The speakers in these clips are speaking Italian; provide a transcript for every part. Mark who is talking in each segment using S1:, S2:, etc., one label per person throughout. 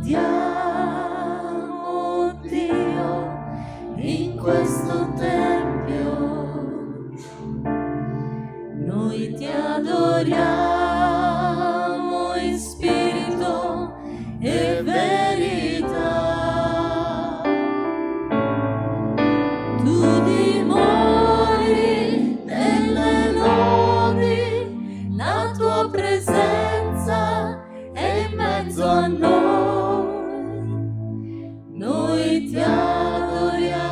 S1: lodiamo Dio in questo tempio, noi ti adoriamo in spirito e verità. Tu dimori nelle lodi, la tua presenza è in mezzo a noi ti adoriamo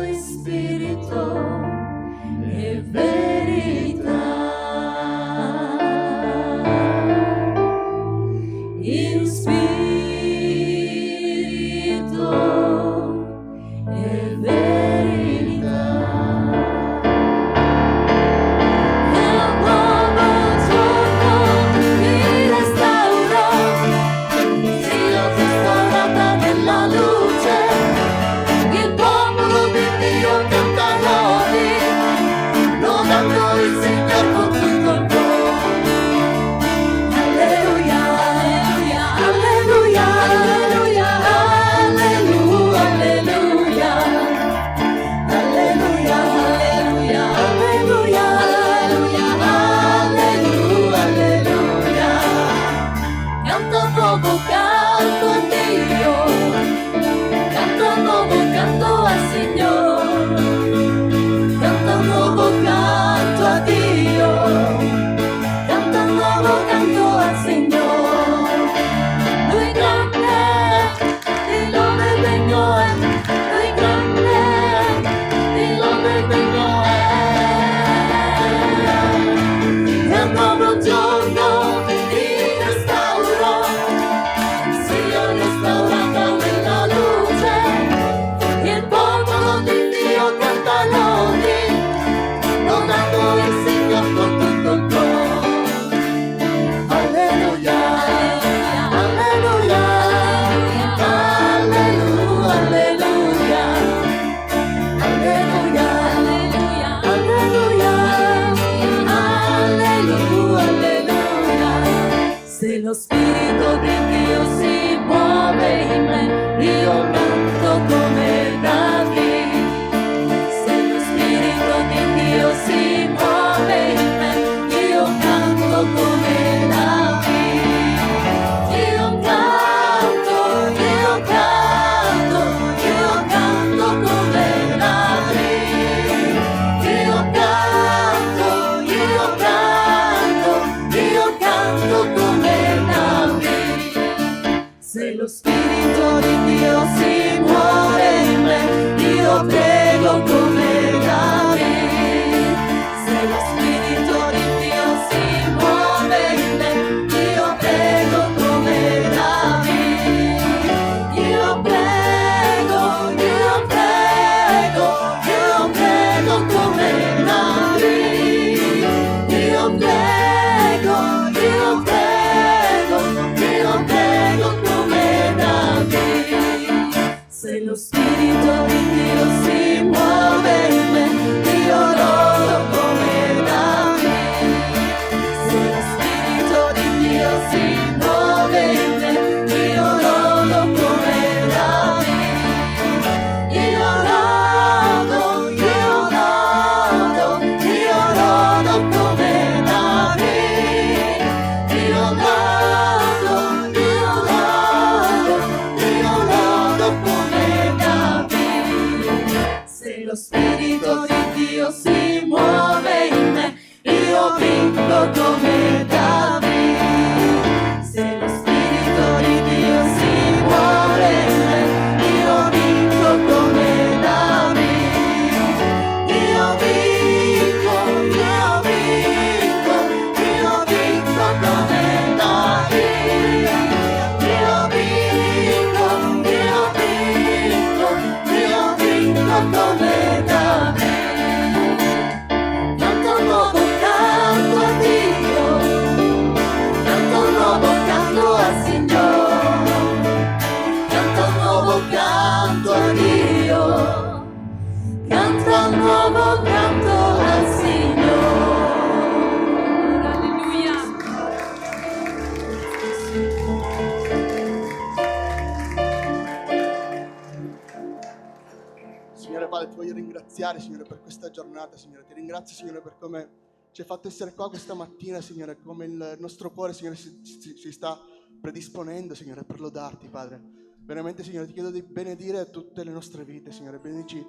S1: in spirito e verità. In spirito e verità. E un nuovo giorno mi restaurò, io restaurata nella luce, il popolo di Dio canta lodi, lodando il Signore con tutto il cuore. Alleluia, alleluia, alleluia, alleluia, alleluia, alleluia, alleluia, alleluia, alleluia, alleluia. Canto nuovo canto a Dio, canto nuovo canto al Signore, canto nuovo canto a Dio, canto nuovo canto al Signore. Lui grande, di lode degno è, lui grande, di lode degno è. E un nuovo giorno ti restaurò, sia restaurata nella luce, il popolo di Dio canta lodi, lodando il Signore con tutto il cuore. Alleluia, alleluia, alleluia, alleluia, alleluia, alleluia, alleluia, alleluia. Se lo Spirito di Dio si muove in me, io canto come Davide. Se lo Spirito di Dio si muove in me, io canto come Davide. Io canto, io canto, io canto come Davide. Io canto, io canto, io canto come Davide. Se lo Spirito di Dio si muove in me, io prego come Davide. Se lo Spirito di Dio si muove in me, io prego come Davide. Io prego, io prego, io prego come Davide. Io prego, io prego, io prego come Davide. Se lo Spirito di Dio si muove in me, io lodo come Davide. Se lo Spirito di Dio si muove in me, io lodo come Davide. Io lodo, io lodo, io lodo come Davide. Io lodo, io lodo, io lodo come Davide. Se lo Spirito di Dio si muove in me, io vinco come Davide. Se lo Spirito di Dio si muove in me, io vinco come Davide. Io vinco, io vinco, io vinco come Davide. Io vinco, io vinco, io vinco come Davide. Canto nuovo canto a Dio, canto nuovo canto al Signore, canto nuovo canto a Dio, canto nuovo canto al Signore. Alleluia.
S2: ringraziare, Signore, per questa giornata, Signore. Ti ringrazio, Signore, per come ci hai fatto essere qua questa mattina, Signore, come il nostro cuore, Signore, si sta predisponendo, Signore, per lodarti, Padre. Veramente, Signore, ti chiedo di benedire tutte le nostre vite, Signore. Benedici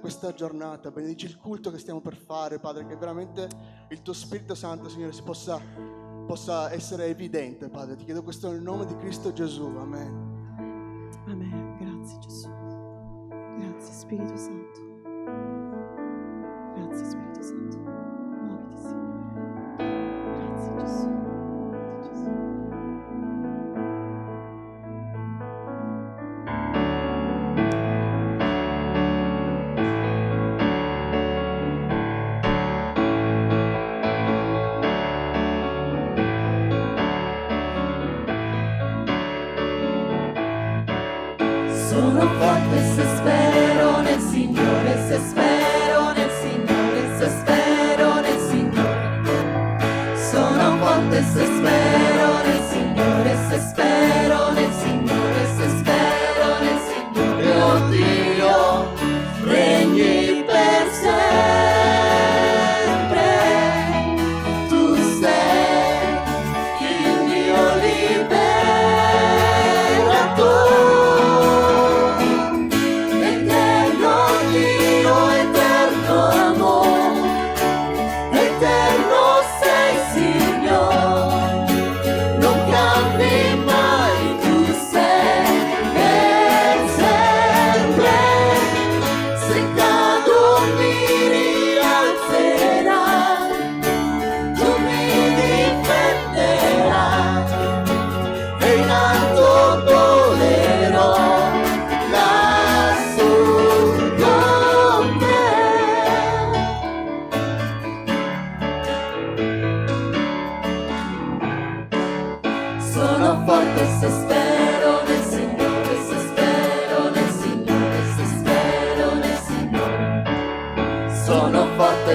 S2: questa giornata, benedici il culto che stiamo per fare, Padre, che veramente il tuo Spirito Santo, Signore, possa essere evidente, Padre. Ti chiedo questo nel nome di Cristo Gesù. Amen.
S3: Amen. Grazie Gesù. Grazie Spirito Santo. Grazie Spirito Santo. Muoviti, Signore. Grazie Gesù. Grazie Gesù.
S1: Sono forte se spero nel Signore, se spero nel Signore, se spero nel Signore. Sono forte se spero nel Signore, se spero nel Signore, se spero nel Signore. Oh Dio, regni per sempre. Tu sei il mio liberatore.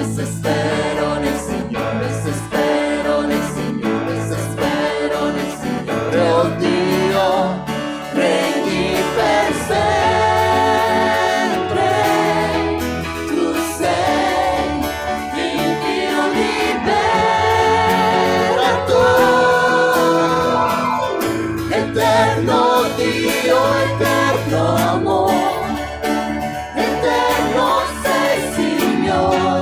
S1: Se spero nel Signore, se spero nel Signore, se spero nel Signore. Oh Dio, regni per sempre. Tu sei il mio liberatore. Eterno Dio, eterno amore. Eterno sei Signore.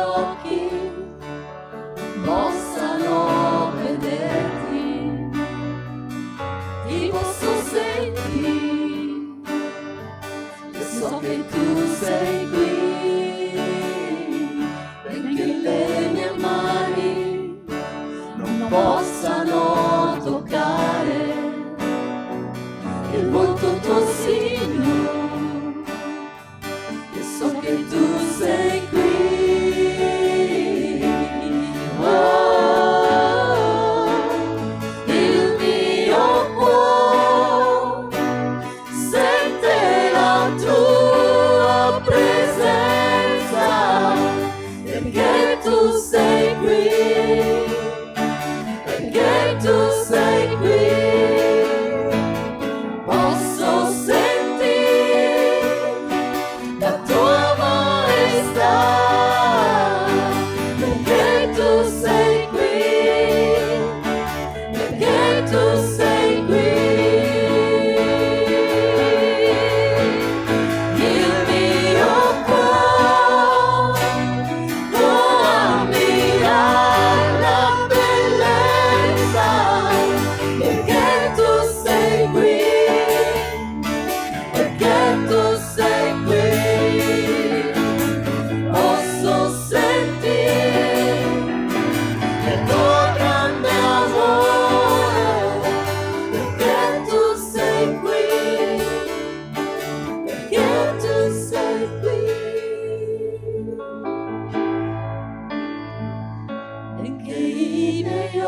S1: Occhi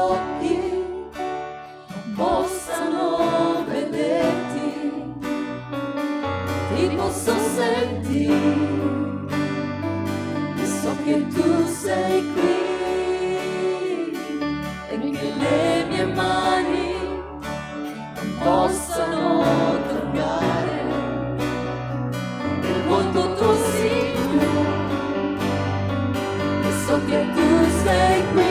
S1: occhi possano vederti, ti posso sentire, e so che tu sei qui, e che le mie mani non possano toccare il volto tuo, Signore, e so che tu sei qui.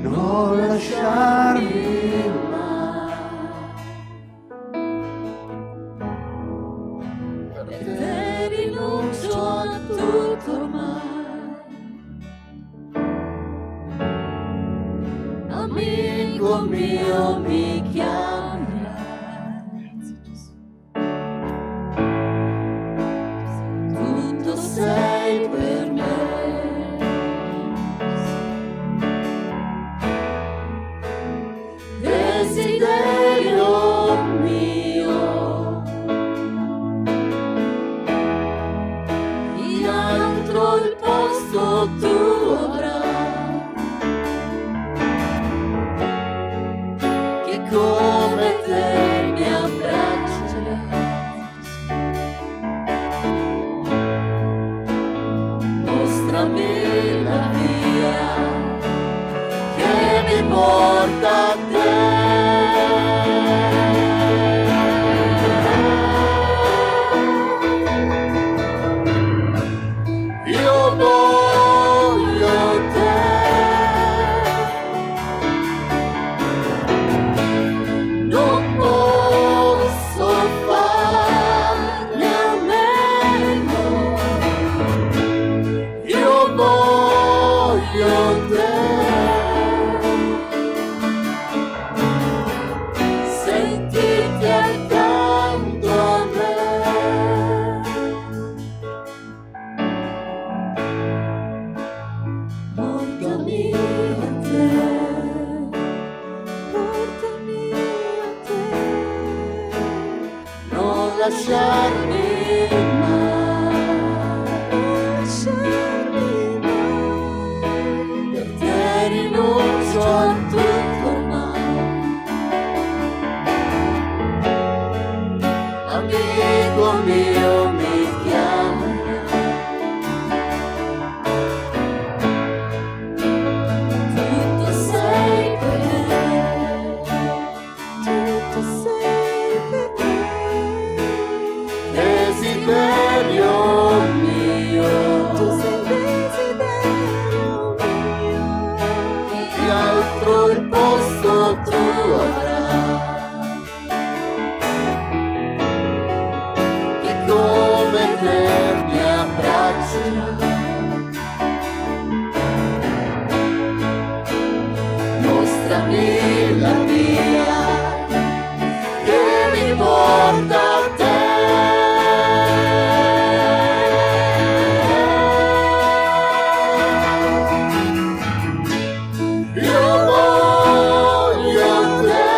S2: Non lasciarmi
S1: per te rinuncio a tutto ormai, amico mio mi chiamerai, tutto sei per me. Desiderio mio, in altro il posto tu avrai, che come te mi abbraccerai, mostrami la via che mi porta a te. Lasciarmi mai, per te rinuncio a tutto ormai, mio mi chiamerà. Tutto sei per me, tutto sei per me. Desiderio mio, tu sei desiderio mio. Chi altro il posto tuo avrà? Come te mi abbraccerà, mostrami la via che mi porta a te. Io voglio te,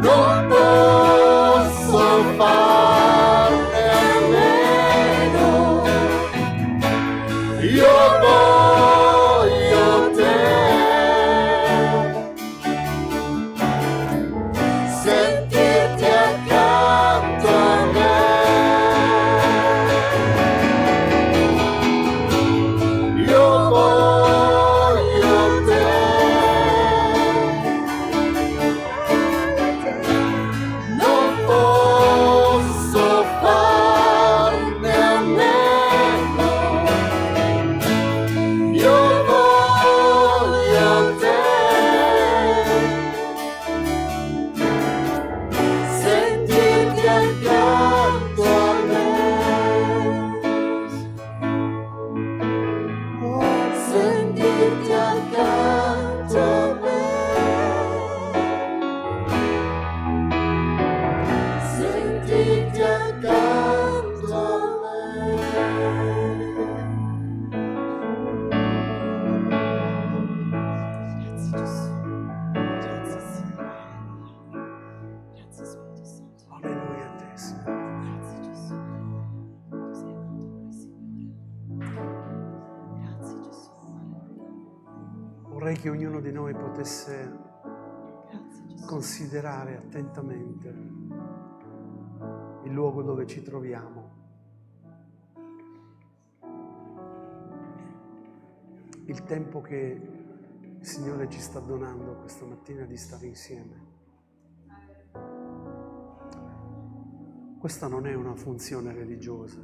S1: non posso farne a meno. Io voglio te, sentirti accanto a me. Io voglio te, non posso farne a meno. Io voglio te, sentirti accanto a me. Sentirti accanto a me. Sentirti accanto a me.
S3: Grazie Gesù. Grazie Signore. Grazie Spirito Santo.
S4: Alleluia a te, Signore.
S3: Grazie Gesù. Tu sei con noi, Signore. Grazie Gesù. Alleluia.
S4: Vorrei che ognuno di noi potesse
S3: Grazie Gesù.
S4: considerare attentamente il luogo dove ci troviamo. Il tempo che il Signore ci sta donando questa mattina di stare insieme. Questa non è una funzione religiosa.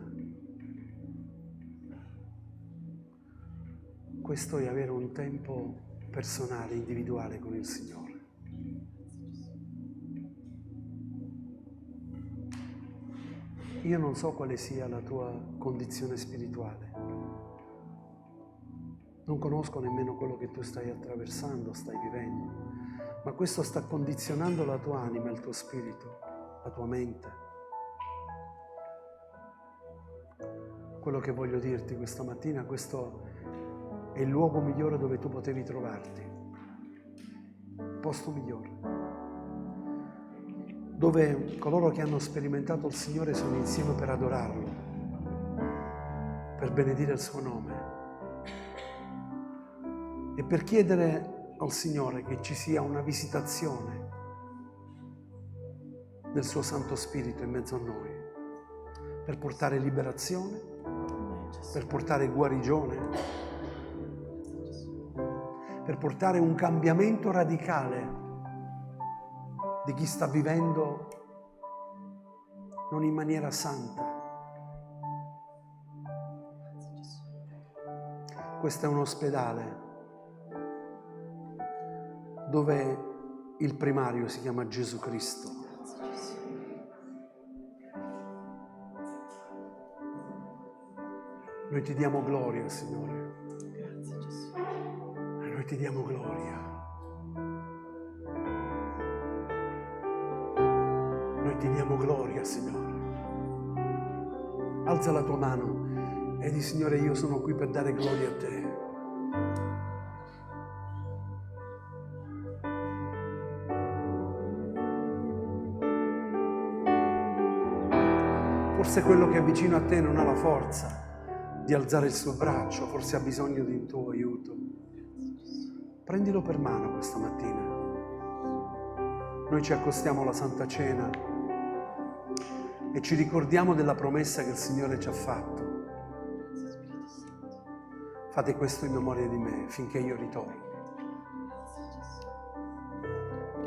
S4: Questo è avere un tempo personale, individuale con il Signore. Io non so quale sia la tua condizione spirituale. Non conosco nemmeno quello che tu stai attraversando, stai vivendo, ma questo sta condizionando la tua anima, il tuo spirito, la tua mente. Quello che voglio dirti questa mattina, questo è il luogo migliore dove tu potevi trovarti, il posto migliore, dove coloro che hanno sperimentato il Signore sono insieme per adorarlo, per benedire il suo nome e per chiedere al Signore che ci sia una visitazione del suo Santo Spirito in mezzo a noi, per portare liberazione, per portare guarigione, per portare un cambiamento radicale di chi sta vivendo non in maniera santa. Questo è un ospedale dove il primario si chiama Gesù Cristo. Noi ti diamo gloria, Signore.
S3: Grazie Gesù.
S4: Noi ti diamo gloria. Noi ti diamo gloria, Signore. Alza la tua mano e di Signore, io sono qui per dare gloria a te. Forse quello che è vicino a te non ha la forza di alzare il suo braccio, forse ha bisogno di un tuo aiuto. Prendilo per mano questa mattina. noi ci accostiamo alla Santa Cena e ci ricordiamo della promessa che il Signore ci ha fatto. Fate questo in memoria di me finché io ritorno.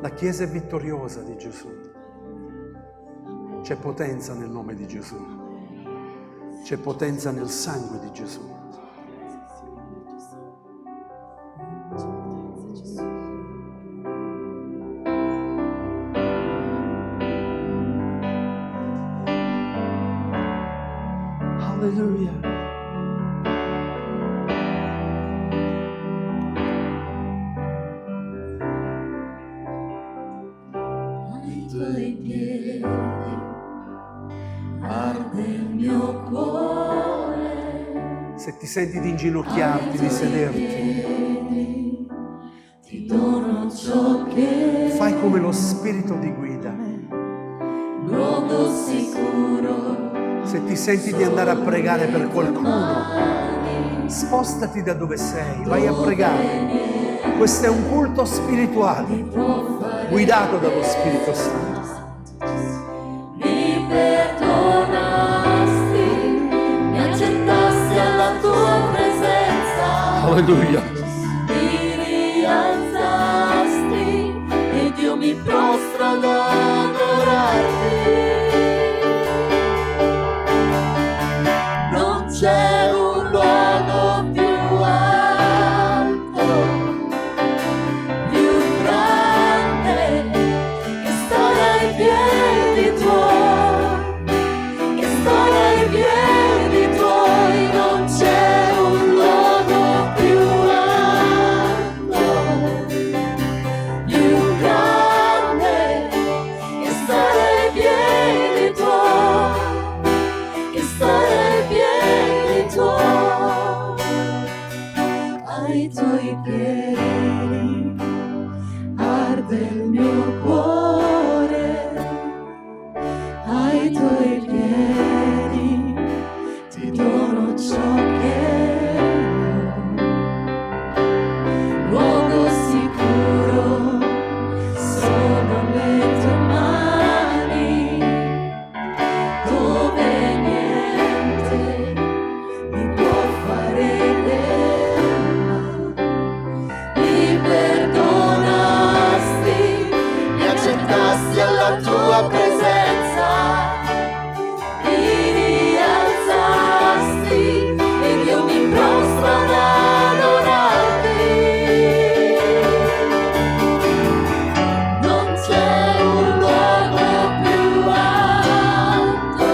S4: La Chiesa è vittoriosa di Gesù. C'è potenza nel nome di Gesù. C'è potenza nel sangue di Gesù.
S3: Hallelujah.
S1: Ai tuoi piedi arde il mio cuore.
S4: Se ti senti di inginocchiarti, di sederti,
S1: Ti dono ciò che
S4: fai come lo Spirito ti guida.
S1: luogo sicuro.
S4: Se ti senti di andare a pregare per qualcuno, spostati da dove sei, vai a pregare. Questo è un culto spirituale, guidato dallo Spirito Santo.
S1: Mi perdonasti, mi accettassi alla tua presenza.
S4: Alleluia.
S1: Mi rialzasti ed io mi prostro ad adorarti. Non c'è un luogo più alto, più grande, che stare ai piedi tuoi, che stare ai piedi tuoi. Non c'è un luogo più alto, più grande, che stare ai piedi tuoi, che stare ai piedi tuoi. Ai tuoi piedi arde il mio cuore, ai tuoi piedi ti dono ciò che ho. Luogo sicuro sono le tue mani, dove niente mi può fare del male. Mi perdonasti, mi accettassi alla tua presenza, mi rialzasti ed io mi prostro ad adorarti. Non c'è un luogo più alto,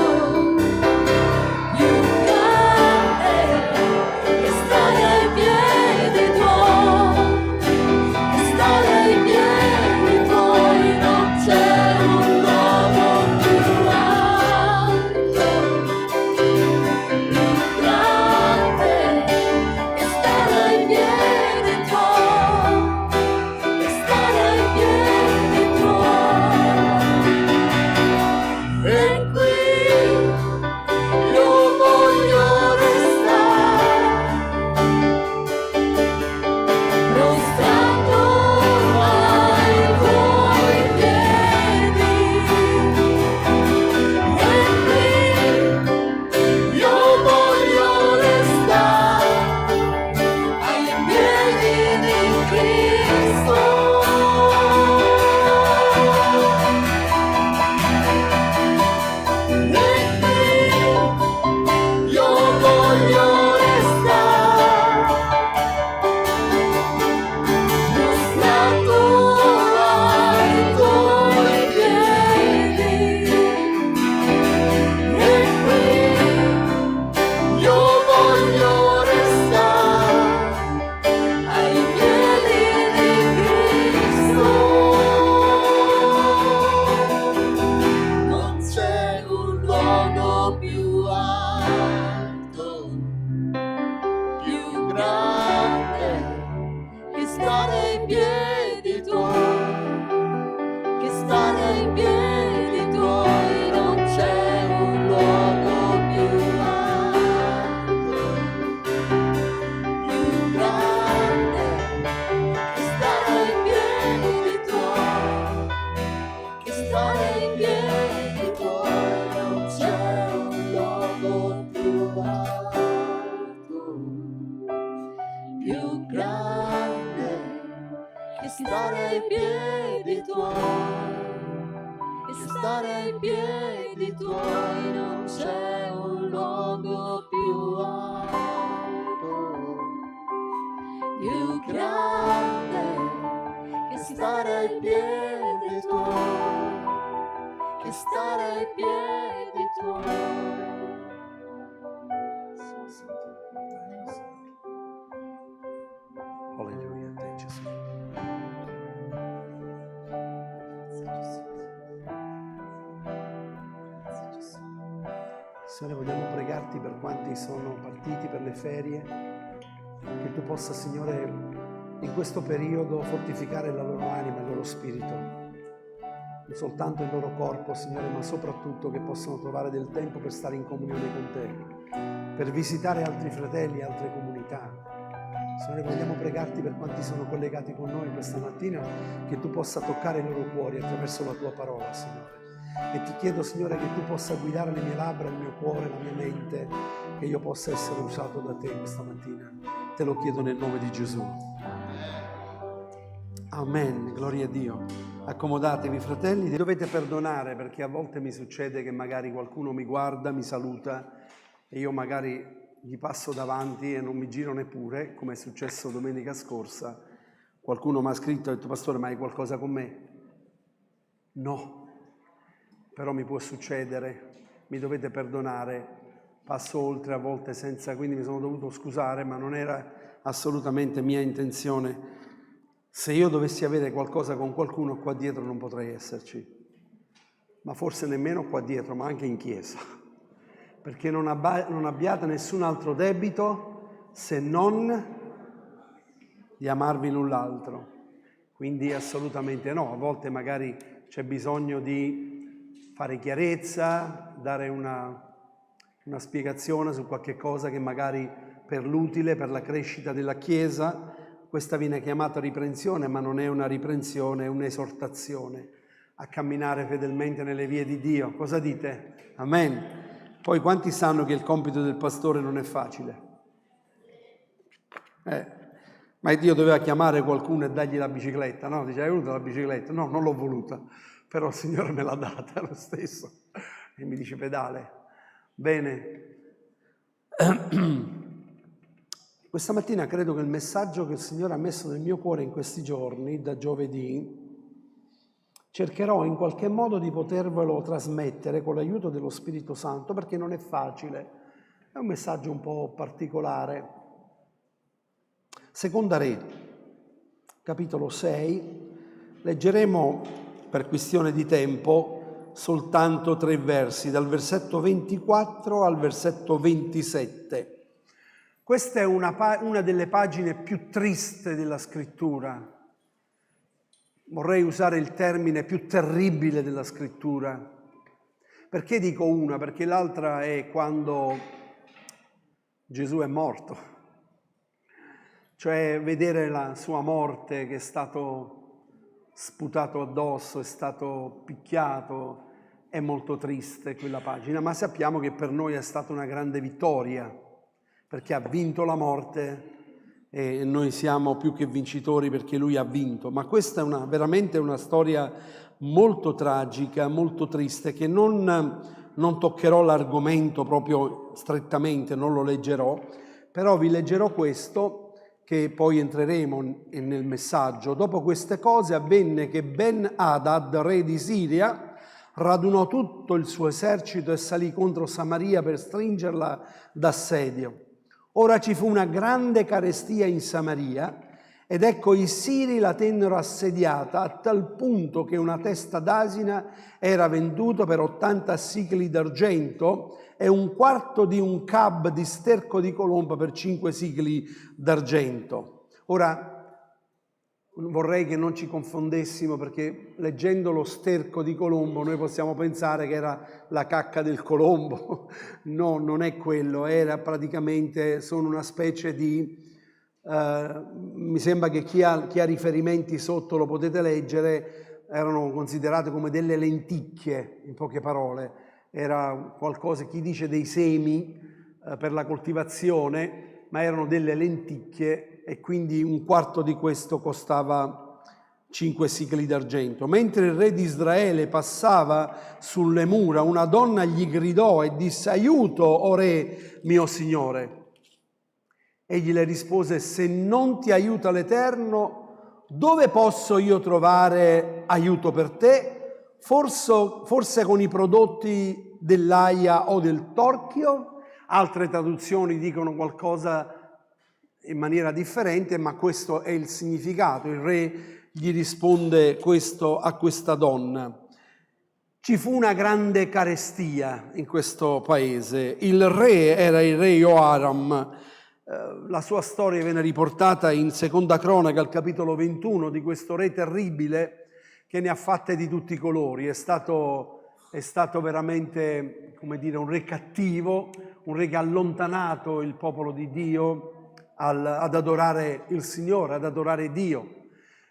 S1: più grande, che stare ai piedi tuoi, che stare ai piedi tuoi. Non c'è un luogo più alto, più grande, che stare ai piedi tuoi, che stare ai piedi tuoi. E qui io voglio restare, prostrato ai tuoi piedi. E qui io voglio restare, ai piedi di Cristo. E qui io voglio restare, prostrato ai tuoi piedi. E qui io voglio restare, ai piedi di Cristo. Non c'è un luogo più alto, più grande, che stare ai piedi tuoi, che stare ai piedi tuoi. Non c'è un luogo più alto, più grande, che stare ai piedi tuoi, che stare ai piedi tuoi, che stare ai piedi tuoi, non c'è un luogo più alto, più grande, che stare ai piedi tuoi, che stare ai piedi tuoi.
S4: Alleluia a te, Gesù. Signore, vogliamo pregarti per quanti sono partiti per le ferie, che tu possa, Signore, in questo periodo fortificare la loro anima e il loro spirito, non soltanto il loro corpo, Signore, ma soprattutto che possano trovare del tempo per stare in comunione con te, per visitare altri fratelli, altre comunità. Signore, vogliamo pregarti per quanti sono collegati con noi questa mattina, che tu possa toccare i loro cuori attraverso la tua parola, Signore. E ti chiedo, Signore, che tu possa guidare le mie labbra, il mio cuore, la mia mente, che io possa essere usato da te questa mattina. Te lo chiedo nel nome di Gesù. Amen, gloria a Dio. Accomodatevi, fratelli. Dovete perdonare, perché a volte mi succede che magari qualcuno mi guarda, mi saluta e io magari gli passo davanti e non mi giro neppure, come è successo domenica scorsa. Qualcuno mi ha scritto e ha detto: pastore, ma hai qualcosa con me? No, però mi può succedere, mi dovete perdonare, passo oltre a volte senza, quindi mi sono dovuto scusare, ma non era assolutamente mia intenzione. Se io dovessi avere qualcosa con qualcuno, qua dietro non potrei esserci, ma forse nemmeno qua dietro, ma anche in chiesa, perché non abbiate nessun altro debito se non di amarvi l'un l'altro. Quindi assolutamente no. A volte magari c'è bisogno di fare chiarezza, dare una spiegazione su qualche cosa che magari per l'utile, per la crescita della Chiesa. Questa viene chiamata riprensione, ma non è una riprensione, è un'esortazione a camminare fedelmente nelle vie di Dio. Cosa dite? Amen. Poi quanti sanno che il compito del pastore non è facile? Ma Dio doveva chiamare qualcuno e dargli la bicicletta, no? Dice: hai voluto la bicicletta? No, non l'ho voluta, però il Signore me l'ha data lo stesso. E mi dice: pedale. Bene. Questa mattina credo che il messaggio che il Signore ha messo nel mio cuore in questi giorni, da giovedì, cercherò in qualche modo di potervelo trasmettere con l'aiuto dello Spirito Santo, perché non è facile, è un messaggio un po' particolare. Seconda Re, capitolo 6, leggeremo per questione di tempo soltanto 3 versi, dal versetto 24 al versetto 27. Questa è una delle pagine più triste della Scrittura. Vorrei usare il termine più terribile della Scrittura. Perché dico una? Perché l'altra è quando Gesù è morto. Cioè vedere la sua morte, che è stato sputato addosso, è stato picchiato, è molto triste quella pagina, ma sappiamo che per noi è stata una grande vittoria, perché ha vinto la morte e noi siamo più che vincitori perché Lui ha vinto. Ma questa è veramente una storia molto tragica, molto triste, che non toccherò l'argomento proprio strettamente, non lo leggerò, però vi leggerò questo, che poi entreremo nel messaggio. Dopo queste cose avvenne che Ben-Hadad, re di Siria, radunò tutto il suo esercito e salì contro Samaria per stringerla d'assedio. Ora ci fu una grande carestia in Samaria, ed ecco i Siri la tennero assediata a tal punto che una testa d'asina era venduta per 80 sicli d'argento e un quarto di un cab di sterco di colombo per 5 sicli d'argento. Ora, vorrei che non ci confondessimo, perché leggendo lo sterco di colombo noi possiamo pensare che era la cacca del colombo. No, non è quello, era praticamente, sono una specie di, mi sembra che chi ha riferimenti sotto lo potete leggere, erano considerate come delle lenticchie, in poche parole. Era qualcosa, chi dice dei semi per la coltivazione, ma erano delle lenticchie, e quindi un quarto di questo costava 5 sicli d'argento. Mentre il re di Israele passava sulle mura, una donna gli gridò e disse: aiuto, o re mio signore. Egli le rispose: se non ti aiuta l'Eterno, dove posso io trovare aiuto per te? Forse con i prodotti dell'aia o del torchio? Altre traduzioni dicono qualcosa in maniera differente, ma questo è il significato. Il re gli risponde questo a questa donna. Ci fu una grande carestia in questo paese. Il re era il re Joaram. La sua storia viene riportata in Seconda Cronaca, al capitolo 21, di questo re terribile che ne ha fatte di tutti i colori. È stato veramente, come dire, un re cattivo, un re che ha allontanato il popolo di Dio ad adorare il Signore, ad adorare Dio.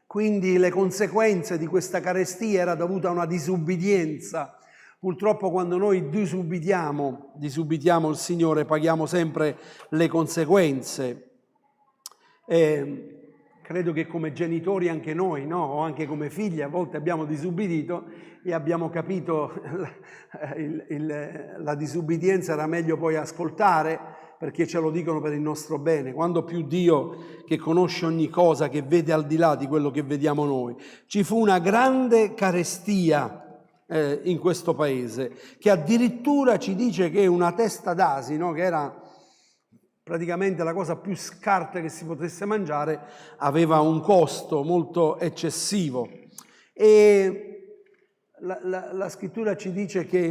S4: Quindi le conseguenze di questa carestia era dovuta a una disubbidienza. Purtroppo quando noi disubbidiamo il Signore, paghiamo sempre le conseguenze. Credo che come genitori anche noi, no? O anche come figli, a volte abbiamo disubbidito e abbiamo capito la disubbidienza era meglio poi ascoltare, perché ce lo dicono per il nostro bene. Quando più Dio, che conosce ogni cosa, che vede al di là di quello che vediamo noi. Ci fu una grande carestia in questo paese, che addirittura ci dice che una testa d'asino, che era praticamente la cosa più scarsa che si potesse mangiare, aveva un costo molto eccessivo. E la scrittura ci dice che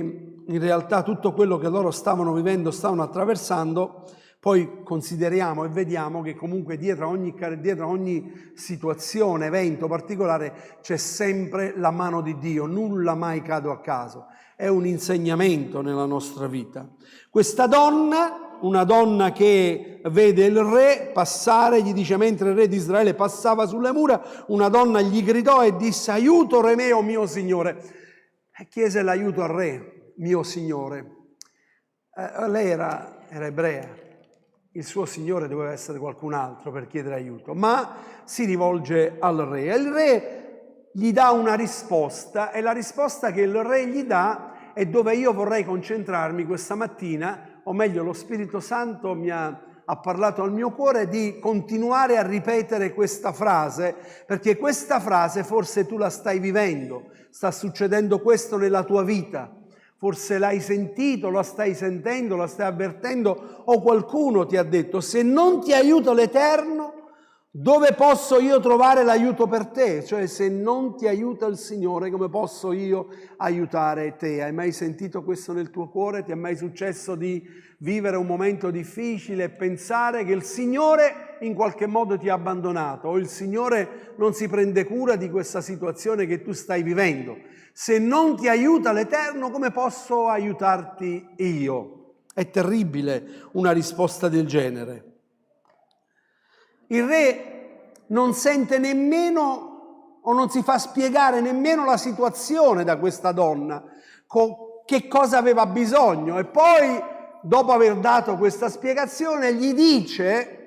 S4: in realtà tutto quello che loro stavano vivendo, stavano attraversando, poi consideriamo e vediamo che comunque dietro a ogni situazione, evento particolare, c'è sempre la mano di Dio, nulla mai cade a caso. È un insegnamento nella nostra vita. Questa donna, una donna che vede il re passare, gli dice, mentre il re di Israele passava sulle mura, una donna gli gridò e disse: aiuto, re mio signore. E chiese l'aiuto al re, mio signore. Lei era ebrea, il suo signore doveva essere qualcun altro per chiedere aiuto, ma si rivolge al re. E il re gli dà una risposta, e la risposta che il re gli dà è dove io vorrei concentrarmi questa mattina, o meglio lo Spirito Santo ha parlato al mio cuore di continuare a ripetere questa frase, perché questa frase forse tu la stai vivendo, sta succedendo questo nella tua vita, forse l'hai sentito, la stai sentendo, la stai avvertendo, o qualcuno ti ha detto: se non ti aiuta l'Eterno, dove posso io trovare l'aiuto per te? Cioè, se non ti aiuta il Signore, come posso io aiutare te? Hai mai sentito questo nel tuo cuore? Ti è mai successo di vivere un momento difficile e pensare che il Signore in qualche modo ti ha abbandonato, o il Signore non si prende cura di questa situazione che tu stai vivendo? Se non ti aiuta l'Eterno, come posso aiutarti io? È terribile una risposta del genere. Il re non sente nemmeno, o non si fa spiegare nemmeno la situazione da questa donna, che cosa aveva bisogno, e poi, dopo aver dato questa spiegazione, gli dice: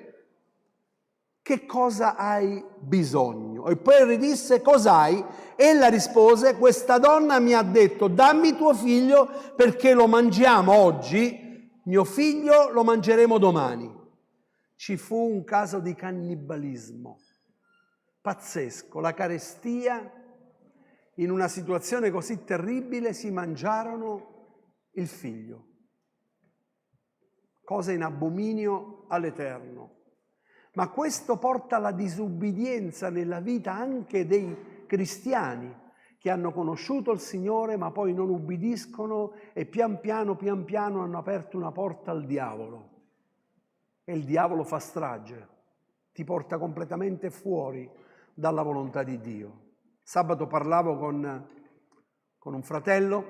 S4: che cosa hai bisogno? E poi gli disse: cos'hai? Ella rispose: questa donna mi ha detto: dammi tuo figlio perché lo mangiamo oggi, mio figlio lo mangeremo domani. Ci fu un caso di cannibalismo pazzesco, la carestia. In una situazione così terribile si mangiarono il figlio, cosa in abominio all'Eterno. Ma questo porta alla disubbidienza nella vita anche dei cristiani che hanno conosciuto il Signore ma poi non ubbidiscono e pian piano hanno aperto una porta al diavolo. E il diavolo fa strage, ti porta completamente fuori dalla volontà di Dio. Sabato parlavo con un fratello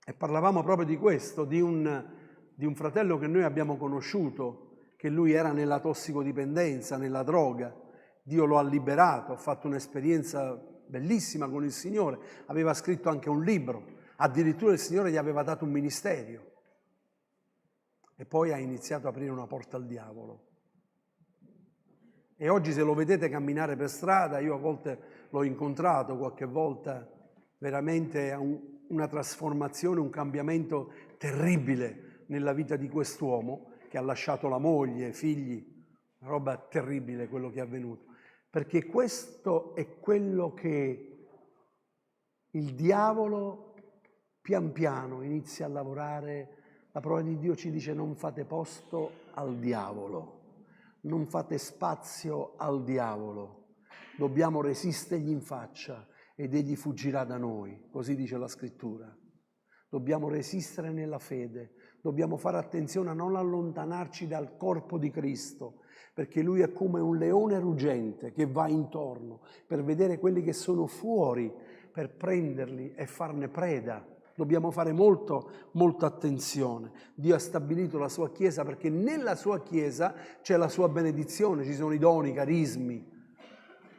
S4: e parlavamo proprio di questo, di un fratello che noi abbiamo conosciuto, che lui era nella tossicodipendenza, nella droga. Dio lo ha liberato, ha fatto un'esperienza bellissima con il Signore, aveva scritto anche un libro, addirittura il Signore gli aveva dato un ministero. E poi ha iniziato ad aprire una porta al diavolo. E oggi se lo vedete camminare per strada, io a volte l'ho incontrato qualche volta, veramente ha una trasformazione, un cambiamento terribile nella vita di quest'uomo che ha lasciato la moglie, figli, una roba terribile quello che è avvenuto. Perché questo è quello che il diavolo pian piano inizia a lavorare. La parola di Dio ci dice: non fate posto al diavolo, non fate spazio al diavolo, dobbiamo resistergli in faccia ed egli fuggirà da noi, così dice la scrittura. Dobbiamo resistere nella fede, dobbiamo fare attenzione a non allontanarci dal corpo di Cristo, perché lui è come un leone ruggente che va intorno per vedere quelli che sono fuori, per prenderli e farne preda. Dobbiamo fare molta attenzione. Dio ha stabilito la sua Chiesa perché nella sua Chiesa c'è la sua benedizione, ci sono i doni, i carismi,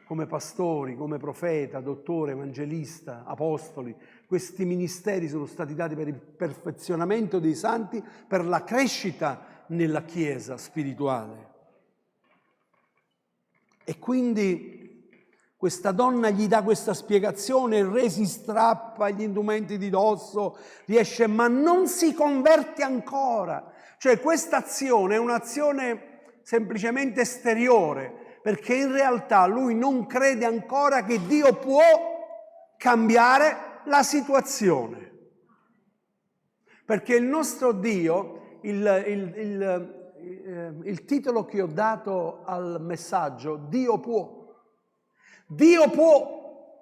S4: come pastori, come profeta, dottore, evangelista, apostoli. Questi ministeri sono stati dati per il perfezionamento dei santi, per la crescita nella Chiesa spirituale. E quindi questa donna gli dà questa spiegazione, il re si strappa gli indumenti di dosso, riesce, ma non si converte ancora. Cioè questa azione è un'azione semplicemente esteriore, perché in realtà lui non crede ancora che Dio può cambiare la situazione. Perché il nostro Dio, il titolo che ho dato al messaggio, Dio può. Dio può.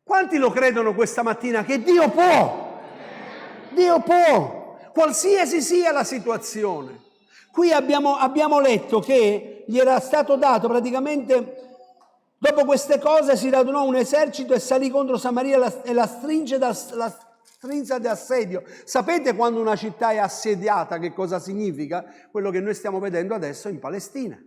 S4: Quanti lo credono questa mattina che Dio può? Dio può, qualsiasi sia la situazione. Qui abbiamo letto che gli era stato dato praticamente, dopo queste cose si radunò un esercito e salì contro Samaria e la strinse d'assedio. Sapete quando una città è assediata che cosa significa? Quello che noi stiamo vedendo adesso in Palestina.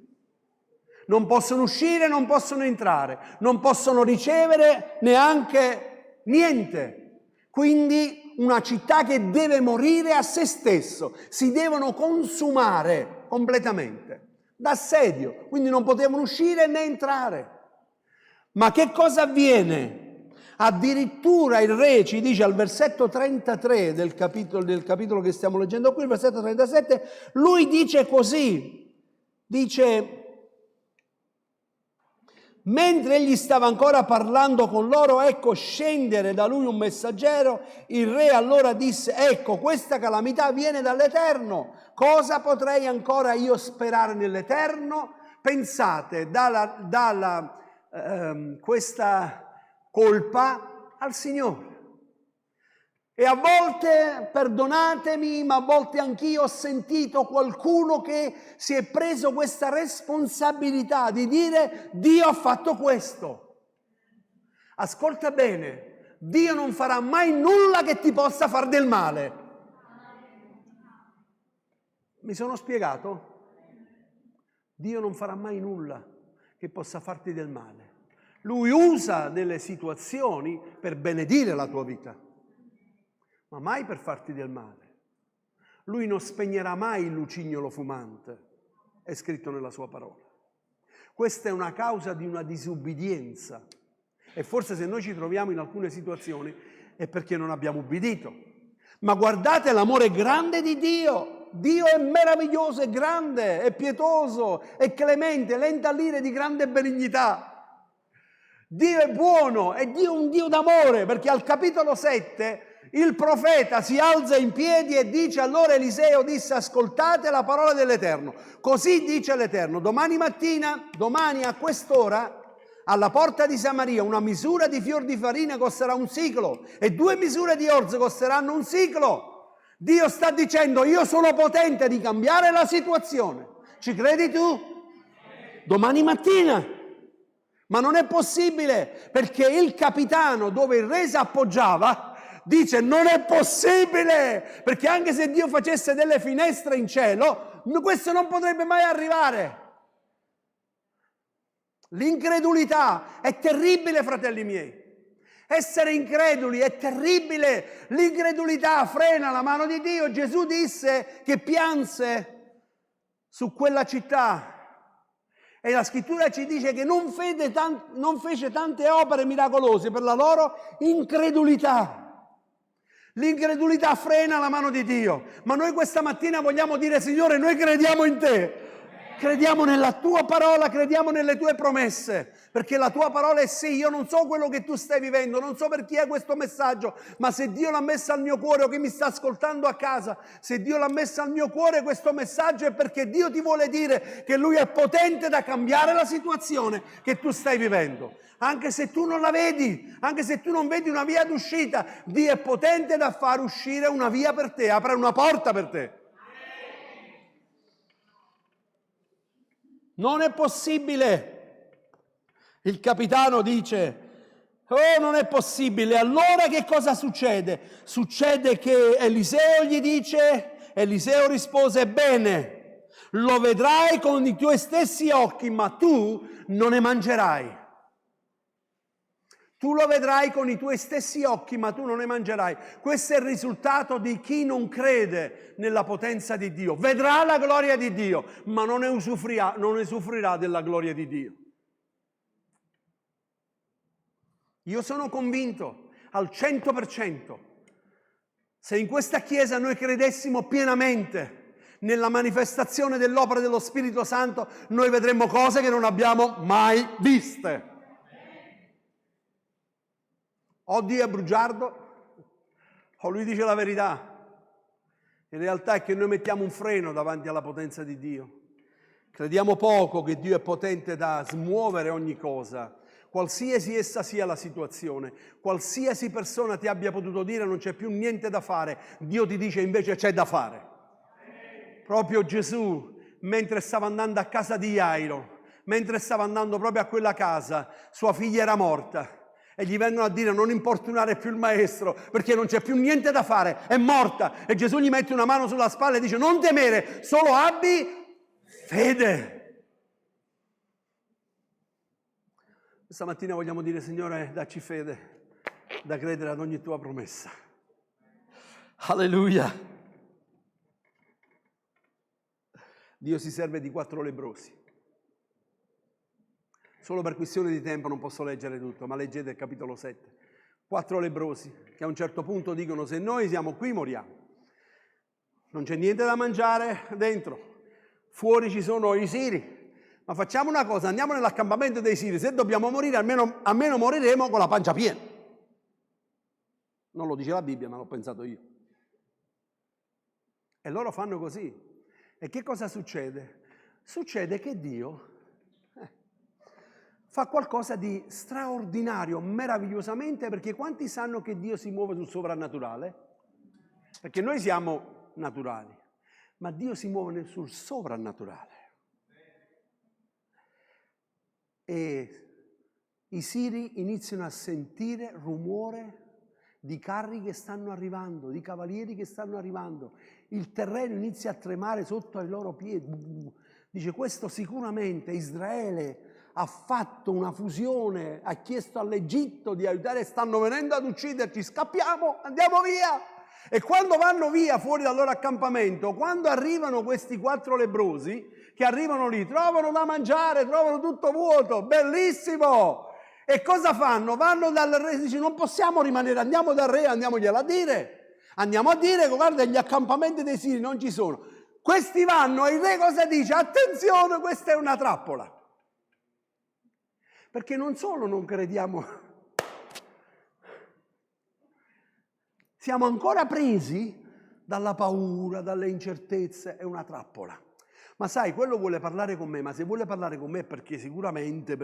S4: Non possono uscire, non possono entrare, non possono ricevere neanche niente. Quindi una città che deve morire a se stesso, si devono consumare completamente, d'assedio, quindi non potevano uscire né entrare. Ma che cosa avviene? Addirittura il re ci dice al versetto 33 del capitolo che stiamo leggendo qui, il versetto 37, lui dice così, dice: mentre egli stava ancora parlando con loro, ecco scendere da lui un messaggero. Il re allora disse: ecco, questa calamità viene dall'Eterno. Cosa potrei ancora io sperare nell'Eterno? Pensate, questa colpa al Signore. E a volte, perdonatemi, ma a volte anch'io ho sentito qualcuno che si è preso questa responsabilità di dire: Dio ha fatto questo. Ascolta bene, Dio non farà mai nulla che ti possa far del male. Mi sono spiegato? Dio non farà mai nulla che possa farti del male. Lui usa delle situazioni per benedire la tua vita, ma mai per farti del male. Lui non spegnerà mai il lucignolo fumante, è scritto nella sua parola. Questa è una causa di una disubbidienza, e forse se noi ci troviamo in alcune situazioni è perché non abbiamo ubbidito. Ma guardate l'amore grande di Dio. Dio è meraviglioso, è grande, è pietoso, è clemente, lento all'ira, di grande benignità. Dio è buono, è un Dio d'amore, perché al capitolo 7 il profeta si alza in piedi e dice: allora Eliseo disse: ascoltate la parola dell'Eterno. Così dice l'Eterno: domani mattina, domani a quest'ora, alla porta di Samaria, una misura di fior di farina costerà un siclo e 2 misure di orzo costeranno un siclo. Dio sta dicendo: io sono potente di cambiare la situazione. Ci credi tu? Domani mattina. Ma non è possibile, perché il capitano dove il re si appoggiava dice: non è possibile, perché anche se Dio facesse delle finestre in cielo, questo non potrebbe mai arrivare. L'incredulità è terribile, fratelli miei. Essere increduli è terribile. L'incredulità frena la mano di Dio. Gesù disse che pianse su quella città E la scrittura ci dice che non fece tante opere miracolose per la loro incredulità. L'incredulità frena la mano di Dio. Ma noi questa mattina vogliamo dire: Signore, noi crediamo in te. Crediamo nella tua parola, crediamo nelle tue promesse, perché la tua parola è sì. Io non so quello che tu stai vivendo, non so per chi è questo messaggio, ma se Dio l'ha messo al mio cuore, o che mi sta ascoltando a casa, se Dio l'ha messo al mio cuore questo messaggio, è perché Dio ti vuole dire che Lui è potente da cambiare la situazione che tu stai vivendo. Anche se tu non la vedi, anche se tu non vedi una via d'uscita, Dio è potente da far uscire una via per te, apre una porta per te. Non è possibile. Il capitano dice: oh, non è possibile. Allora che cosa succede? Succede che Eliseo gli dice, Eliseo rispose: bene, lo vedrai con i tuoi stessi occhi, ma tu non ne mangerai. Tu lo vedrai con i tuoi stessi occhi, ma tu non ne mangerai. Questo è il risultato di chi non crede nella potenza di Dio. Vedrà la gloria di Dio, ma non ne usufruirà della gloria di Dio. Io sono convinto al 100%, se in questa Chiesa noi credessimo pienamente nella manifestazione dell'opera dello Spirito Santo, noi vedremmo cose che non abbiamo mai viste. O Dio è bugiardo, o Lui dice la verità. In realtà è che noi mettiamo un freno davanti alla potenza di Dio. Crediamo poco che Dio è potente da smuovere ogni cosa, qualsiasi essa sia la situazione, qualsiasi persona ti abbia potuto dire non c'è più niente da fare, Dio ti dice invece c'è da fare. Proprio Gesù, mentre stava andando a casa di Jairo, mentre stava andando proprio a quella casa, sua figlia era morta. E gli vengono a dire: non importunare più il maestro, perché non c'è più niente da fare, è morta. E Gesù gli mette una mano sulla spalla e dice: non temere, solo abbi fede. Questa mattina vogliamo dire: Signore, dacci fede da credere ad ogni tua promessa. Alleluia. Dio si serve di 4 lebbrosi. Solo per questione di tempo non posso leggere tutto, ma leggete il capitolo 7. 4 lebbrosi che a un certo punto dicono: se noi siamo qui moriamo. Non c'è niente da mangiare dentro. Fuori ci sono i siri. Ma facciamo una cosa, andiamo nell'accampamento dei siri. Se dobbiamo morire, almeno moriremo con la pancia piena. Non lo dice la Bibbia, ma l'ho pensato io. E loro fanno così. E che cosa succede? Succede che Dio fa qualcosa di straordinario, meravigliosamente, perché quanti sanno che Dio si muove sul sovrannaturale? Perché noi siamo naturali, ma Dio si muove sul sovrannaturale. E i siri iniziano a sentire rumore di carri che stanno arrivando, di cavalieri che stanno arrivando. Il terreno inizia a tremare sotto ai loro piedi. Dice: questo sicuramente Israele ha fatto una fusione, ha chiesto all'Egitto di aiutare, stanno venendo ad ucciderci, scappiamo, andiamo via. E quando vanno via fuori dal loro accampamento, quando arrivano questi 4 lebbrosi, che arrivano lì, trovano da mangiare, trovano tutto vuoto, bellissimo. E cosa fanno? Vanno dal re e dicono: non possiamo rimanere, andiamo dal re, andiamoglielo a dire. Andiamo a dire che guarda, gli accampamenti dei siri non ci sono. Questi vanno e il re cosa dice? Attenzione, questa è una trappola. Perché non solo non crediamo, siamo ancora presi dalla paura, dalle incertezze, è una trappola. Ma sai, quello vuole parlare con me, ma se vuole parlare con me è perché sicuramente,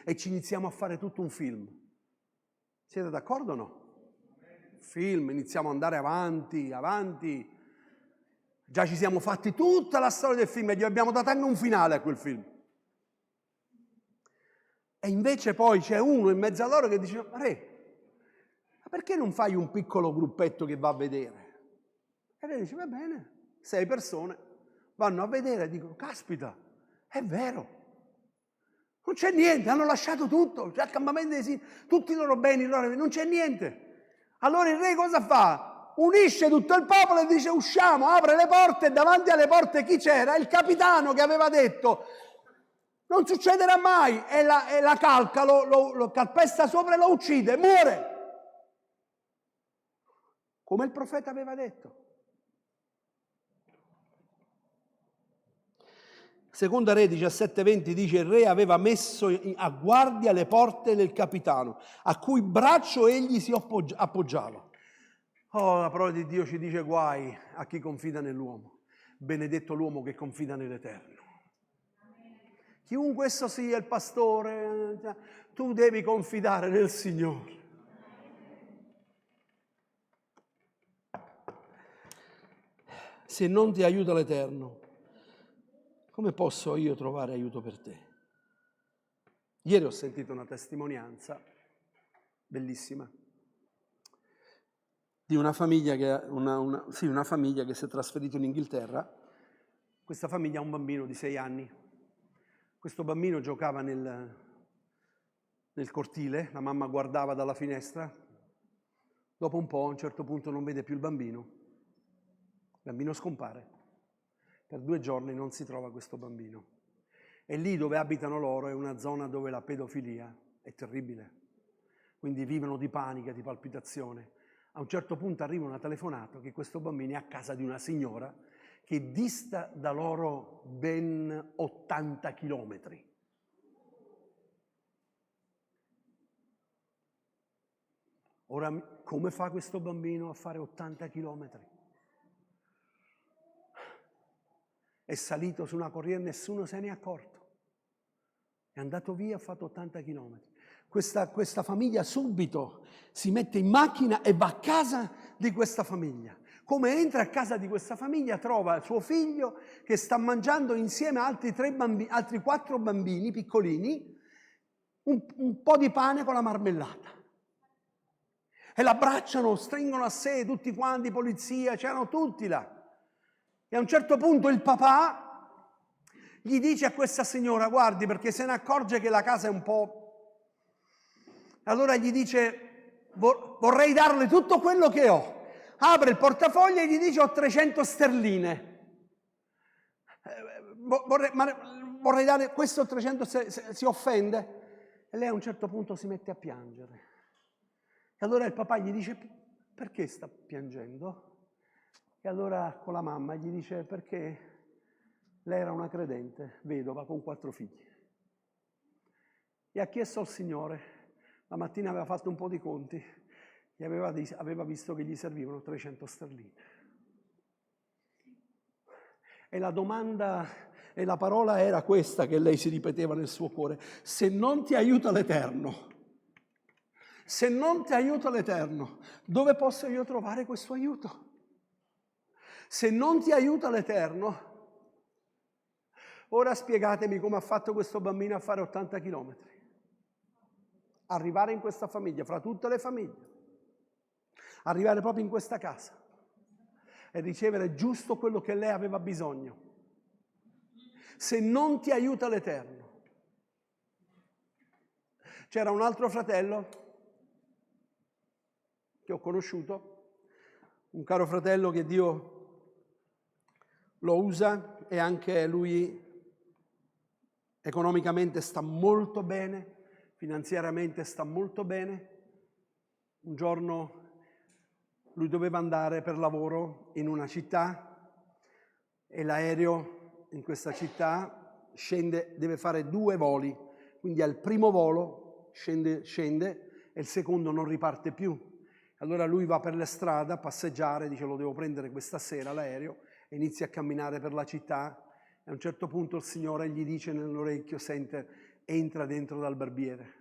S4: e ci iniziamo a fare tutto un film. Siete d'accordo o no? Film, iniziamo ad andare avanti. Già ci siamo fatti tutta la storia del film e gli abbiamo dato anche un finale a quel film. E invece poi c'è uno in mezzo a loro che dice: re, ma perché non fai un piccolo gruppetto che va a vedere? E lei dice: va bene, 6 persone vanno a vedere e dicono: caspita, è vero, non c'è niente, hanno lasciato tutto, c'è accampamento dei siri, tutti i loro beni, non c'è niente. Allora il re cosa fa? Unisce tutto il popolo e dice: usciamo, apre le porte, e davanti alle porte chi c'era? Il capitano che aveva detto: Non succederà mai. E la calca, lo calpesta sopra e lo uccide, muore. Come il profeta aveva detto. Seconda Re 17:20 dice: il re aveva messo a guardia le porte del capitano, a cui braccio egli si appoggiava. Oh, la parola di Dio ci dice: guai a chi confida nell'uomo, benedetto l'uomo che confida nell'Eterno. Chiunque esso sia, il pastore, tu devi confidare nel Signore. Se non ti aiuta l'Eterno, come posso io trovare aiuto per te? Ieri ho sentito una testimonianza bellissima di una famiglia una famiglia che si è trasferita in Inghilterra. Questa famiglia ha un bambino di 6 anni. Questo bambino giocava nel cortile, la mamma guardava dalla finestra. Dopo un po', a un certo punto, non vede più il bambino scompare. Per 2 giorni non si trova questo bambino. E lì dove abitano loro è una zona dove la pedofilia è terribile. Quindi vivono di panica, di palpitazione. A un certo punto arriva una telefonata che questo bambino è a casa di una signora che dista da loro ben 80 chilometri. Ora, come fa questo bambino a fare 80 chilometri? È salito su una corriera, nessuno se ne è accorto. È andato via, ha fatto 80 chilometri. Questa famiglia subito si mette in macchina e va a casa di questa famiglia. Come entra a casa di questa famiglia trova suo figlio che sta mangiando insieme a altri 4 bambini piccolini un po' di pane con la marmellata. E l'abbracciano, stringono a sé tutti quanti, polizia, c'erano tutti là. E a un certo punto il papà gli dice a questa signora: guardi, perché se ne accorge che la casa è un po'... Allora gli dice: vorrei darle tutto quello che ho. Apre il portafoglio e gli dice: ho 300 sterline. Vorrei dare questo 300, si offende. E lei a un certo punto si mette a piangere. E allora il papà gli dice: perché sta piangendo? E allora con la mamma gli dice: perché lei era una credente, vedova, con 4 figli. E ha chiesto al Signore, la mattina aveva fatto un po' di conti, e aveva visto che gli servivano 300 sterline. E la domanda e la parola era questa che lei si ripeteva nel suo cuore: se non ti aiuta l'Eterno, se non ti aiuta l'Eterno, dove posso io trovare questo aiuto? Se non ti aiuta l'Eterno, ora spiegatemi come ha fatto questo bambino a fare 80 chilometri. Arrivare in questa famiglia, fra tutte le famiglie, arrivare proprio in questa casa e ricevere giusto quello che lei aveva bisogno. Se non ti aiuta l'Eterno. C'era un altro fratello che ho conosciuto, un caro fratello che Dio lo usa e anche lui economicamente sta molto bene, finanziariamente sta molto bene. Un giorno lui doveva andare per lavoro in una città e l'aereo in questa città scende, deve fare 2 voli, quindi al primo volo scende e il secondo non riparte più. Allora lui va per le strade a passeggiare, dice: lo devo prendere questa sera l'aereo, e inizia a camminare per la città. E a un certo punto il Signore gli dice nell'orecchio: sente, entra dentro dal barbiere.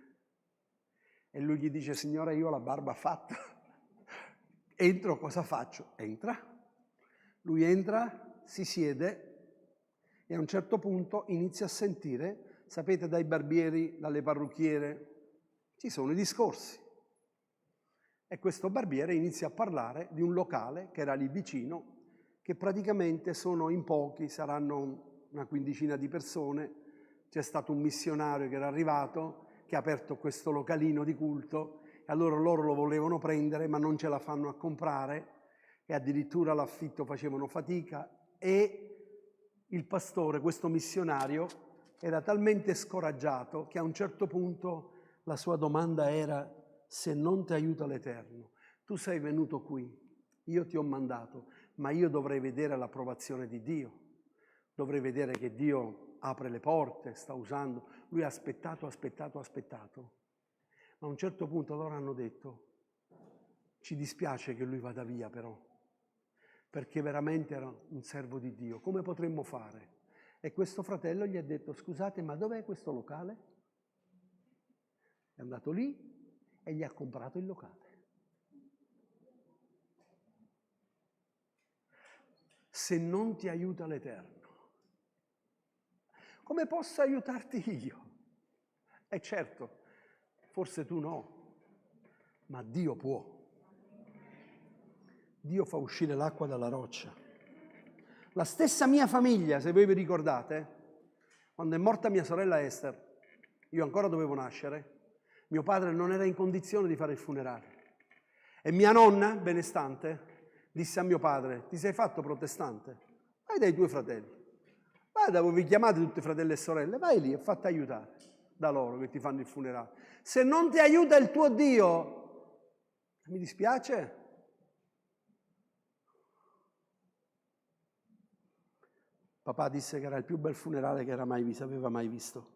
S4: E lui gli dice: Signore, io ho la barba fatta. Entro, cosa faccio? Entra. Lui entra, si siede e a un certo punto inizia a sentire, sapete, dai barbieri, dalle parrucchiere, ci sono i discorsi. E questo barbiere inizia a parlare di un locale che era lì vicino, che praticamente sono in pochi, saranno una quindicina di persone. C'è stato un missionario che era arrivato, che ha aperto questo localino di culto, e allora loro lo volevano prendere, ma non ce la fanno a comprare, e addirittura l'affitto facevano fatica, e il pastore, questo missionario, era talmente scoraggiato che a un certo punto la sua domanda era: se non ti aiuta l'Eterno, tu sei venuto qui, io ti ho mandato, ma io dovrei vedere l'approvazione di Dio, dovrei vedere che Dio apre le porte, sta usando. Lui ha aspettato, ma a un certo punto loro hanno detto: ci dispiace che lui vada via però, perché veramente era un servo di Dio, come potremmo fare? E questo fratello gli ha detto: scusate, ma dov'è questo locale? È andato lì e gli ha comprato il locale. Se non ti aiuta l'Eterno, come posso aiutarti io? E certo, forse tu no, ma Dio può. Dio fa uscire l'acqua dalla roccia. La stessa mia famiglia, se voi vi ricordate, quando è morta mia sorella Esther, io ancora dovevo nascere, mio padre non era in condizione di fare il funerale. E mia nonna, benestante, disse a mio padre: ti sei fatto protestante? Vai dai tuoi fratelli. Vai da voi, vi chiamate tutti fratelli e sorelle, vai lì e fatti aiutare da loro che ti fanno il funerale. Se non ti aiuta il tuo Dio, mi dispiace. Papà disse che era il più bel funerale che aveva mai visto.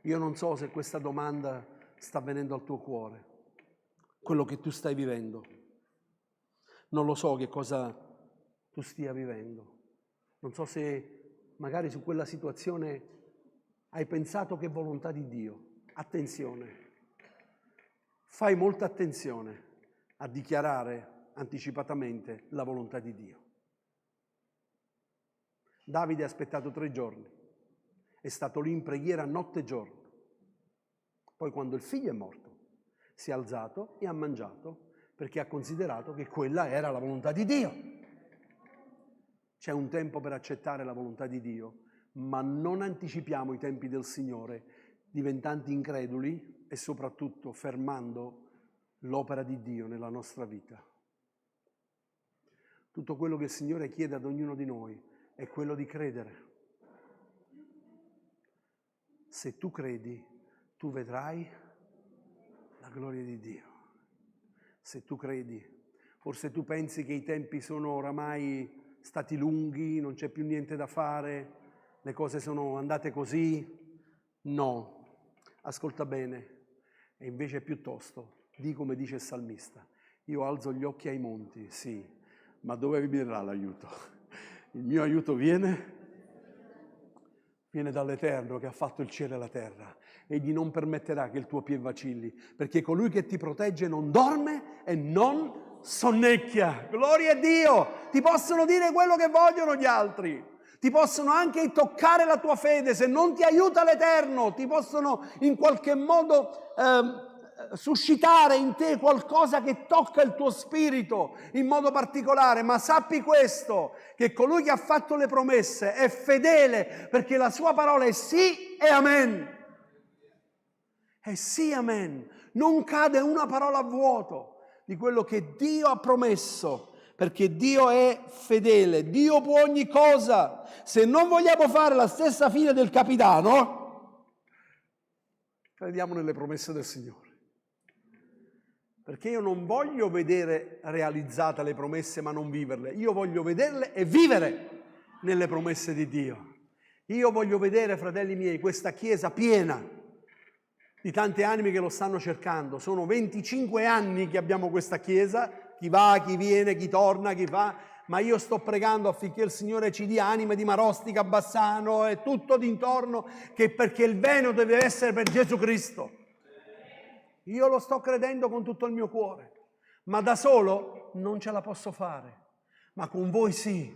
S4: Io non so se questa domanda sta venendo al tuo cuore, quello che tu stai vivendo. Non lo so che cosa tu stia vivendo. Non so se magari su quella situazione hai pensato che è volontà di Dio. Attenzione. Fai molta attenzione a dichiarare anticipatamente la volontà di Dio. Davide ha aspettato 3 giorni, è stato lì in preghiera notte e giorno. Poi quando il figlio è morto, si è alzato e ha mangiato perché ha considerato che quella era la volontà di Dio. C'è un tempo per accettare la volontà di Dio, ma non anticipiamo i tempi del Signore diventando increduli e soprattutto fermando l'opera di Dio nella nostra vita. Tutto quello che il Signore chiede ad ognuno di noi è quello di credere. Se tu credi, tu vedrai la gloria di Dio. Se tu credi, forse tu pensi che i tempi sono oramai stati lunghi, non c'è più niente da fare, le cose sono andate così. No, ascolta bene, e invece piuttosto, di come dice il salmista: io alzo gli occhi ai monti, sì, ma dove verrà l'aiuto? Il mio aiuto viene dall'Eterno che ha fatto il cielo e la terra. Egli non permetterà che il tuo piede vacilli, perché colui che ti protegge non dorme e non sonnecchia. Gloria a Dio! Ti possono dire quello che vogliono gli altri, ti possono anche toccare la tua fede, se non ti aiuta l'Eterno, ti possono in qualche modo suscitare in te qualcosa che tocca il tuo spirito in modo particolare, ma sappi questo, che colui che ha fatto le promesse è fedele, perché la sua parola è sì e amen. È sì, amen. Non cade una parola a vuoto di quello che Dio ha promesso, perché Dio è fedele, Dio può ogni cosa. Se non vogliamo fare la stessa fine del capitano, crediamo nelle promesse del Signore. Perché io non voglio vedere realizzate le promesse ma non viverle. Io voglio vederle e vivere nelle promesse di Dio. Io voglio vedere, fratelli miei, questa chiesa piena di tante anime che lo stanno cercando. Sono 25 anni che abbiamo questa chiesa, chi va, chi viene, chi torna, chi fa, ma io sto pregando affinché il Signore ci dia anime di Marostica, Bassano e tutto d'intorno, perché il bene deve essere per Gesù Cristo. Io lo sto credendo con tutto il mio cuore, ma da solo non ce la posso fare, ma con voi sì.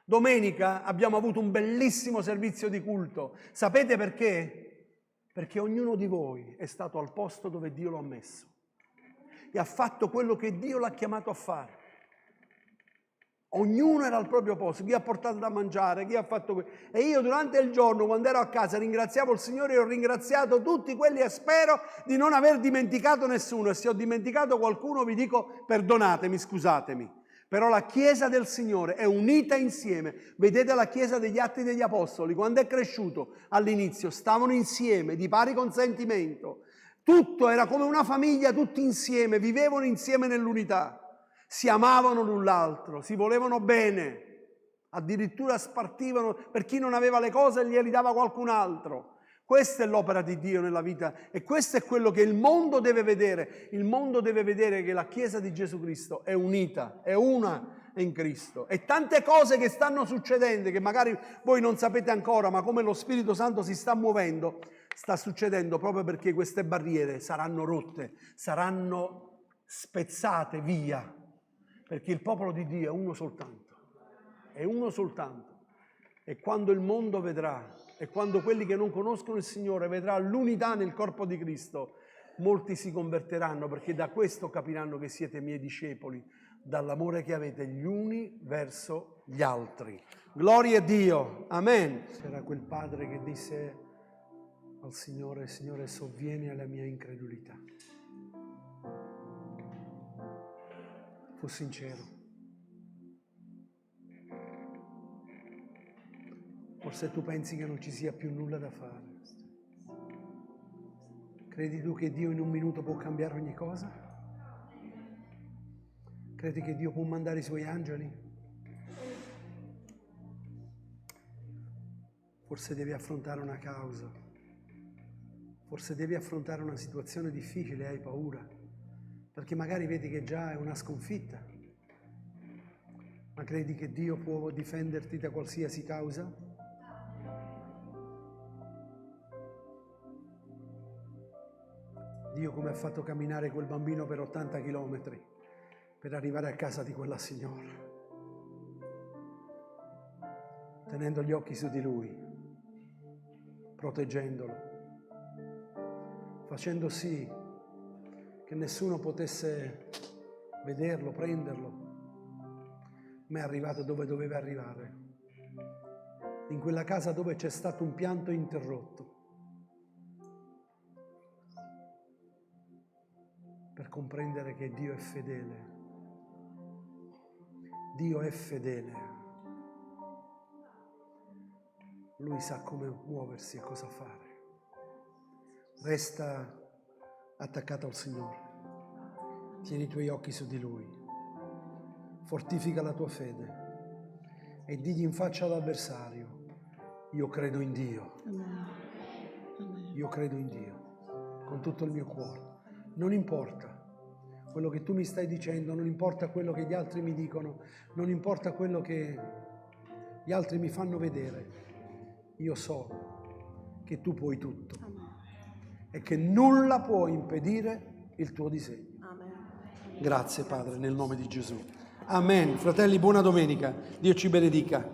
S4: Domenica abbiamo avuto un bellissimo servizio di culto. Sapete perché? Perché ognuno di voi è stato al posto dove Dio lo ha messo e ha fatto quello che Dio l'ha chiamato a fare. Ognuno era al proprio posto, chi ha portato da mangiare, chi ha fatto questo. E io durante il giorno, quando ero a casa, ringraziavo il Signore e ho ringraziato tutti quelli e spero di non aver dimenticato nessuno. E se ho dimenticato qualcuno vi dico perdonatemi, scusatemi. Però la Chiesa del Signore è unita insieme. Vedete la Chiesa degli Atti degli Apostoli, quando è cresciuto all'inizio, stavano insieme, di pari consentimento. Tutto era come una famiglia, tutti insieme, vivevano insieme nell'unità. Si amavano l'un l'altro, si volevano bene. Addirittura spartivano, per chi non aveva le cose glieli dava qualcun altro. Questa è l'opera di Dio nella vita e questo è quello che il mondo deve vedere. Il mondo deve vedere che la Chiesa di Gesù Cristo è unita, è una in Cristo. E tante cose che stanno succedendo, che magari voi non sapete ancora, ma come lo Spirito Santo si sta muovendo, sta succedendo proprio perché queste barriere saranno rotte, saranno spezzate via. Perché il popolo di Dio è uno soltanto. È uno soltanto. E quando il mondo vedrà, e quando quelli che non conoscono il Signore vedrà l'unità nel corpo di Cristo, molti si converteranno, perché da questo capiranno che siete miei discepoli, dall'amore che avete gli uni verso gli altri. Gloria a Dio, amen. C'era quel padre che disse al Signore: Signore, sovvieni alla mia incredulità. Fu sincero. Forse tu pensi che non ci sia più nulla da fare. Credi tu che Dio in un minuto può cambiare ogni cosa? Credi che Dio può mandare i suoi angeli? Forse devi affrontare una causa. Forse devi affrontare una situazione difficile e hai paura. Perché magari vedi che già è una sconfitta. Ma credi che Dio può difenderti da qualsiasi causa? Dio come ha fatto camminare quel bambino per 80 chilometri per arrivare a casa di quella signora, tenendo gli occhi su di lui, proteggendolo, facendo sì che nessuno potesse vederlo, prenderlo, ma è arrivato dove doveva arrivare, in quella casa dove c'è stato un pianto interrotto, per comprendere che Dio è fedele. Dio è fedele. Lui sa come muoversi e cosa fare. Resta attaccato al Signore. Tieni i tuoi occhi su di Lui. Fortifica la tua fede e digli in faccia all'avversario: io credo in Dio. Io credo in Dio con tutto il mio cuore. Non importa quello che tu mi stai dicendo, non importa quello che gli altri mi dicono, non importa quello che gli altri mi fanno vedere. Io so che tu puoi tutto e che nulla può impedire il tuo disegno. Grazie Padre, nel nome di Gesù. Amen. Fratelli, buona domenica. Dio ci benedica.